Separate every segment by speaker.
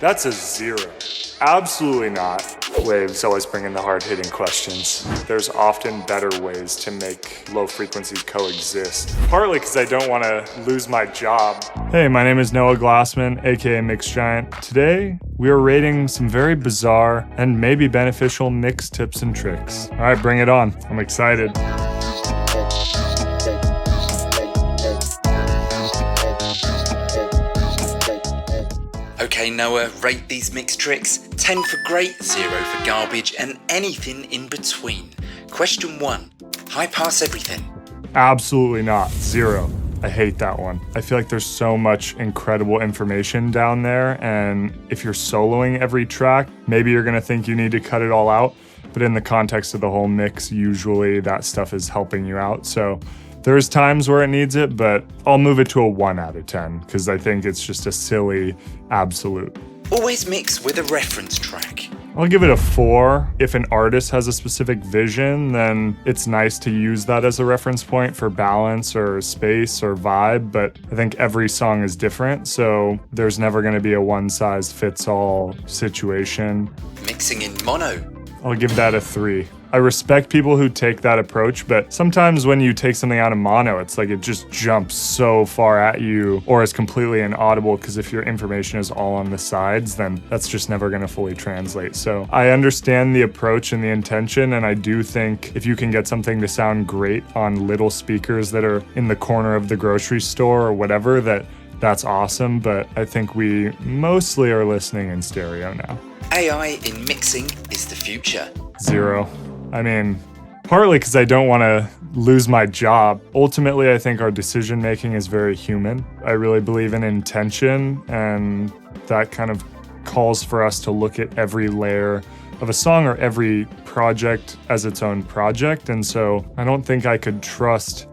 Speaker 1: That's a 0. Absolutely not. Waves always bring in the hard-hitting questions. There's often better ways to make low frequencies coexist. Partly because I don't want to lose my job. Hey, my name is Noah Glassman, aka MIXGIANT. Today, we are rating some very bizarre and maybe beneficial mix tips and tricks. All right, bring it on. I'm excited.
Speaker 2: Okay, Noah, rate these mix tricks. 10 for great, 0 for garbage, and anything in between. Question 1. High pass everything.
Speaker 1: Absolutely not. 0. I hate that one. I feel like there's so much incredible information down there, and if you're soloing every track, maybe you're gonna think you need to cut it all out, but in the context of the whole mix, usually that stuff is helping you out. So there's times where it needs it, but I'll move it to a 1 out of 10 because I think it's just a silly absolute.
Speaker 2: Always mix with a reference track.
Speaker 1: I'll give it a 4. If an artist has a specific vision, then it's nice to use that as a reference point for balance or space or vibe, but I think every song is different, so there's never going to be a one-size-fits-all situation.
Speaker 2: Mixing in mono.
Speaker 1: I'll give that a 3. I respect people who take that approach, but sometimes when you take something out of mono, it's like it just jumps so far at you or is completely inaudible because if your information is all on the sides, then that's just never going to fully translate. So I understand the approach and the intention, and I do think if you can get something to sound great on little speakers that are in the corner of the grocery store or whatever, that's awesome, but I think we mostly are listening in stereo now.
Speaker 2: AI in mixing is the future.
Speaker 1: 0. I mean, partly because I don't want to lose my job. Ultimately, I think our decision making is very human. I really believe in intention, and that kind of calls for us to look at every layer of a song or every project as its own project. And so I don't think I could trust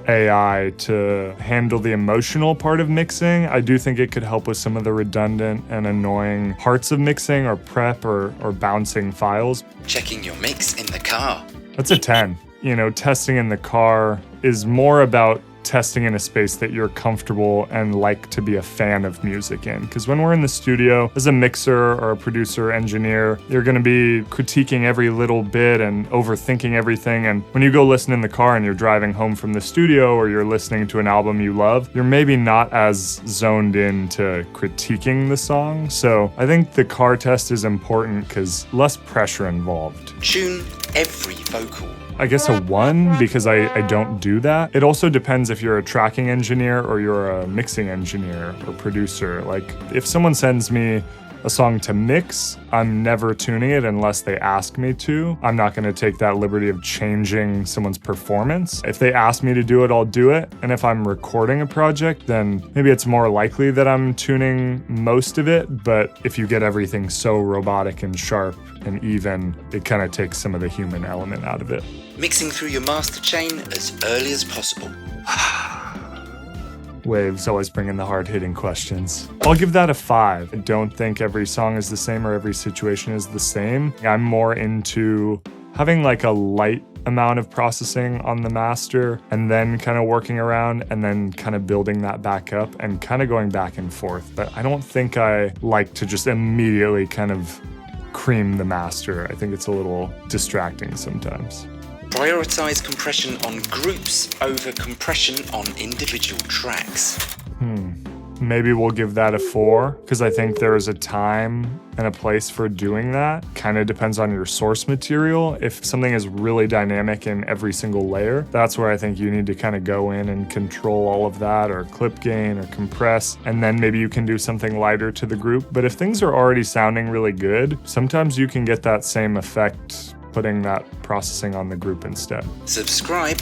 Speaker 1: AI to handle the emotional part of mixing. I do think it could help with some of the redundant and annoying parts of mixing or prep or bouncing files.
Speaker 2: Checking your mix in the car.
Speaker 1: That's a 10. You know, testing in the car is more about testing in a space that you're comfortable and like to be a fan of music in. Because when we're in the studio, as a mixer or a producer, engineer, you're going to be critiquing every little bit and overthinking everything. And when you go listen in the car and you're driving home from the studio or you're listening to an album you love, you're maybe not as zoned in to critiquing the song. So I think the car test is important because less pressure involved.
Speaker 2: Tune every vocal.
Speaker 1: I guess a 1 because I don't do that. It also depends if you're a tracking engineer or you're a mixing engineer or producer. Like if someone sends me a song to mix, I'm never tuning it unless they ask me to. I'm not going to take that liberty of changing someone's performance. If they ask me to do it, I'll do it. And if I'm recording a project, then maybe it's more likely that I'm tuning most of it. But if you get everything so robotic and sharp and even, it kind of takes some of the human element out of it.
Speaker 2: Mixing through your master chain as early as possible.
Speaker 1: Waves always bring in the hard-hitting questions. I'll give that a 5. I don't think every song is the same or every situation is the same. I'm more into having like a light amount of processing on the master and then kind of working around and then kind of building that back up and kind of going back and forth. But I don't think I like to just immediately kind of cream the master. I think it's a little distracting sometimes.
Speaker 2: Prioritize compression on groups over compression on individual tracks.
Speaker 1: Maybe we'll give that a 4 because I think there is a time and a place for doing that. Kind of depends on your source material. If something is really dynamic in every single layer, that's where I think you need to kind of go in and control all of that or clip gain or compress, and then maybe you can do something lighter to the group. But if things are already sounding really good, sometimes you can get that same effect putting that processing on the group instead.
Speaker 2: Subscribe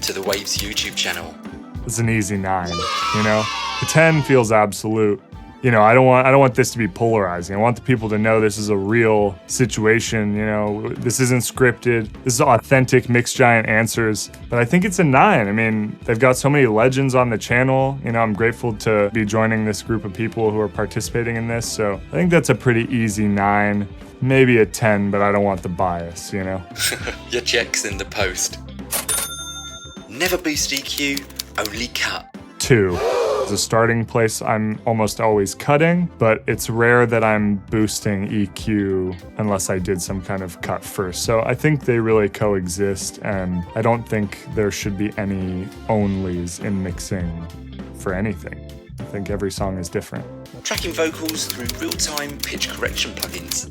Speaker 2: to the Waves YouTube channel.
Speaker 1: It's an easy 9, you know? The 10 feels absolute. You know, I don't want this to be polarizing. I want the people to know this is a real situation, you know, this isn't scripted. This is authentic MIXGIANT answers. But I think it's a 9. I mean, they've got so many legends on the channel. You know, I'm grateful to be joining this group of people who are participating in this. So I think that's a pretty easy 9. Maybe a 10, but I don't want the bias, you know?
Speaker 2: Your check's in the post. Never boost EQ, only cut.
Speaker 1: 2. As a starting place, I'm almost always cutting, but it's rare that I'm boosting EQ unless I did some kind of cut first. So I think they really coexist, and I don't think there should be any onlys in mixing for anything. I think every song is different.
Speaker 2: Tracking vocals through real-time pitch correction plugins.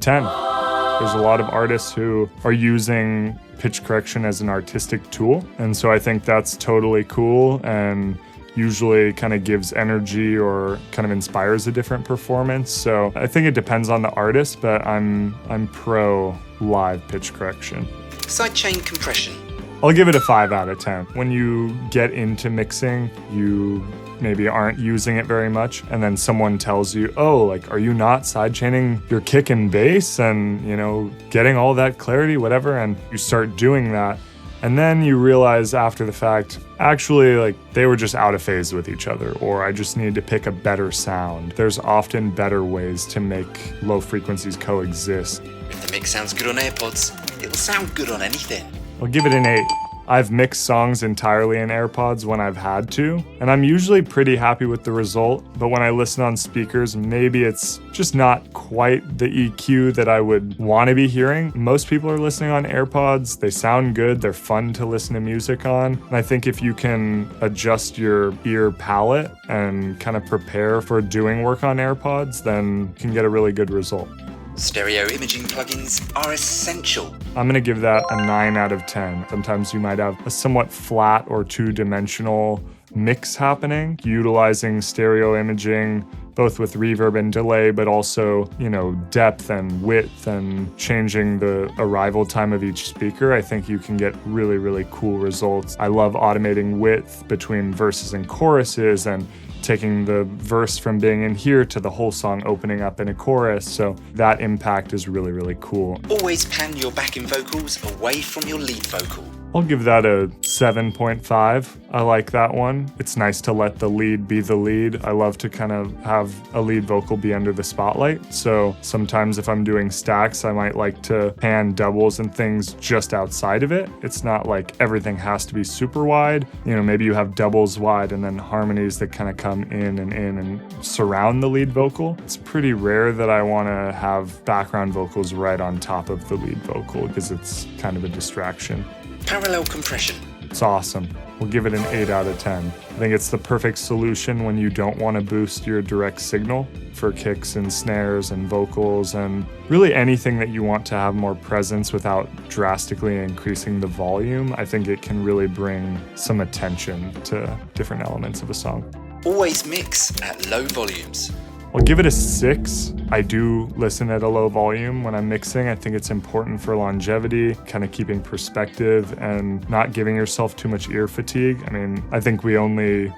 Speaker 1: 10. There's a lot of artists who are using pitch correction as an artistic tool, and so I think that's totally cool and usually kind of gives energy or kind of inspires a different performance. So I think it depends on the artist, but I'm pro live pitch correction.
Speaker 2: Sidechain compression.
Speaker 1: I'll give it a 5 out of 10. When you get into mixing, you maybe aren't using it very much, and then someone tells you, oh, like, are you not sidechaining your kick and bass and, you know, getting all that clarity, whatever, and you start doing that. And then you realize after the fact, actually, like, they were just out of phase with each other, or I just need to pick a better sound. There's often better ways to make low frequencies coexist.
Speaker 2: If the mix sounds good on AirPods, it'll sound good on anything.
Speaker 1: I'll give it an 8. I've mixed songs entirely in AirPods when I've had to, and I'm usually pretty happy with the result, but when I listen on speakers, maybe it's just not quite the EQ that I would want to be hearing. Most people are listening on AirPods, they sound good, they're fun to listen to music on, and I think if you can adjust your ear palette and kind of prepare for doing work on AirPods, then you can get a really good result.
Speaker 2: Stereo imaging plugins are essential.
Speaker 1: I'm going to give that a 9 out of 10. Sometimes you might have a somewhat flat or two-dimensional mix happening, utilizing stereo imaging, both with reverb and delay, but also, you know, depth and width and changing the arrival time of each speaker. I think you can get really, really cool results. I love automating width between verses and choruses and taking the verse from being in here to the whole song opening up in a chorus. So that impact is really, really cool.
Speaker 2: Always pan your backing vocals away from your lead vocal.
Speaker 1: I'll give that a 7.5. I like that one. It's nice to let the lead be the lead. I love to kind of have a lead vocal be under the spotlight. So sometimes if I'm doing stacks, I might like to pan doubles and things just outside of it. It's not like everything has to be super wide. You know, maybe you have doubles wide and then harmonies that kind of come in and surround the lead vocal. It's pretty rare that I want to have background vocals right on top of the lead vocal because it's kind of a distraction.
Speaker 2: Parallel compression.
Speaker 1: It's awesome. We'll give it an 8 out of 10. I think it's the perfect solution when you don't want to boost your direct signal for kicks and snares and vocals and really anything that you want to have more presence without drastically increasing the volume. I think it can really bring some attention to different elements of a song.
Speaker 2: Always mix at low volumes.
Speaker 1: I'll give it a 6. I do listen at a low volume when I'm mixing. I think it's important for longevity, kind of keeping perspective and not giving yourself too much ear fatigue. I mean, I think we only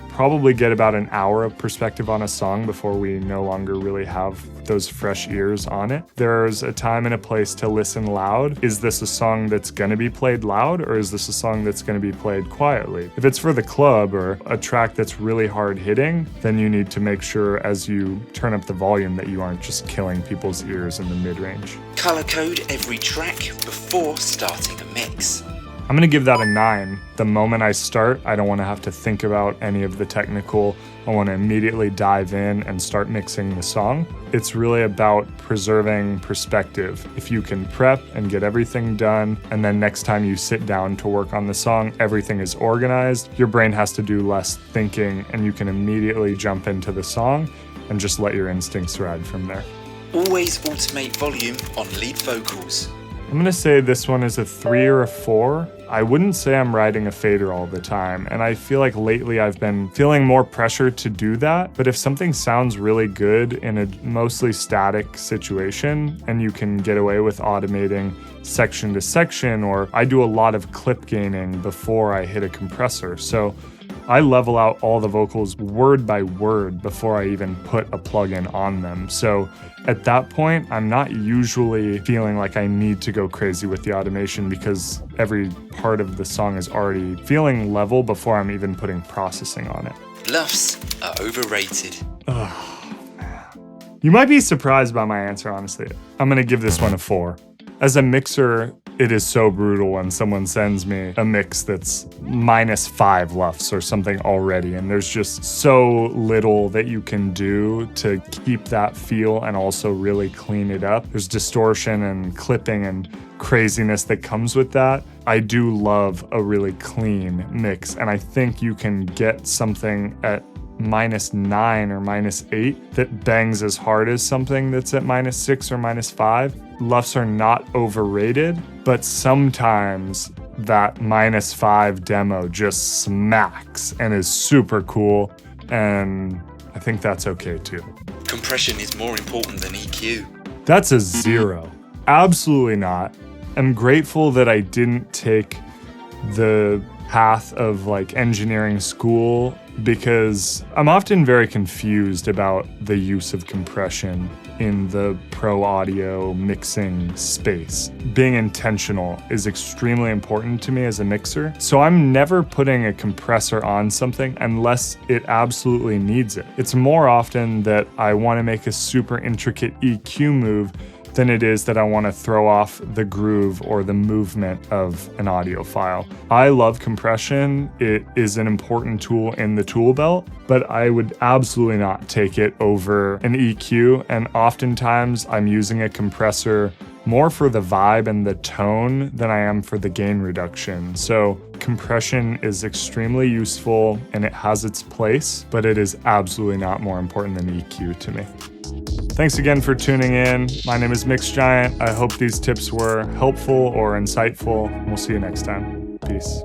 Speaker 1: probably get about an hour of perspective on a song before we no longer really have those fresh ears on it. There's a time and a place to listen loud. Is this a song that's going to be played loud, or is this a song that's going to be played quietly? If it's for the club or a track that's really hard hitting, then you need to make sure as you turn up the volume that you aren't just killing people's ears in the mid-range.
Speaker 2: Color code every track before starting a mix.
Speaker 1: I'm going to give that a 9. The moment I start, I don't want to have to think about any of the technical. I want to immediately dive in and start mixing the song. It's really about preserving perspective. If you can prep and get everything done, and then next time you sit down to work on the song, everything is organized, your brain has to do less thinking, and you can immediately jump into the song and just let your instincts ride from there.
Speaker 2: Always automate volume on lead vocals.
Speaker 1: I'm going to say this one is a 3 or a 4. I wouldn't say I'm riding a fader all the time, and I feel like lately I've been feeling more pressure to do that, but if something sounds really good in a mostly static situation and you can get away with automating section to section, or I do a lot of clip gaining before I hit a compressor, so I level out all the vocals word by word before I even put a plugin on them. So at that point, I'm not usually feeling like I need to go crazy with the automation because every part of the song is already feeling level before I'm even putting processing on it.
Speaker 2: LUFS are overrated.
Speaker 1: Oh, man. You might be surprised by my answer, honestly. I'm going to give this one a 4. As a mixer, it is so brutal when someone sends me a mix that's -5 LUFS or something already, and there's just so little that you can do to keep that feel and also really clean it up. There's distortion and clipping and craziness that comes with that. I do love a really clean mix, and I think you can get something at -9 or -8 that bangs as hard as something that's at -6 or -5. LUFS are not overrated, but sometimes that -5 demo just smacks and is super cool, and I think that's okay too.
Speaker 2: Compression is more important than EQ.
Speaker 1: That's a 0. Absolutely not. I'm grateful that I didn't take the path of like engineering school, because I'm often very confused about the use of compression in the pro audio mixing space. Being intentional is extremely important to me as a mixer, so I'm never putting a compressor on something unless it absolutely needs it. It's more often that I want to make a super intricate EQ move than it is that I want to throw off the groove or the movement of an audio file. I love compression. It is an important tool in the tool belt, but I would absolutely not take it over an EQ, and oftentimes I'm using a compressor more for the vibe and the tone than I am for the gain reduction. So compression is extremely useful and it has its place, but it is absolutely not more important than EQ to me. Thanks again for tuning in. My name is MIXGIANT. I hope these tips were helpful or insightful. We'll see you next time. Peace.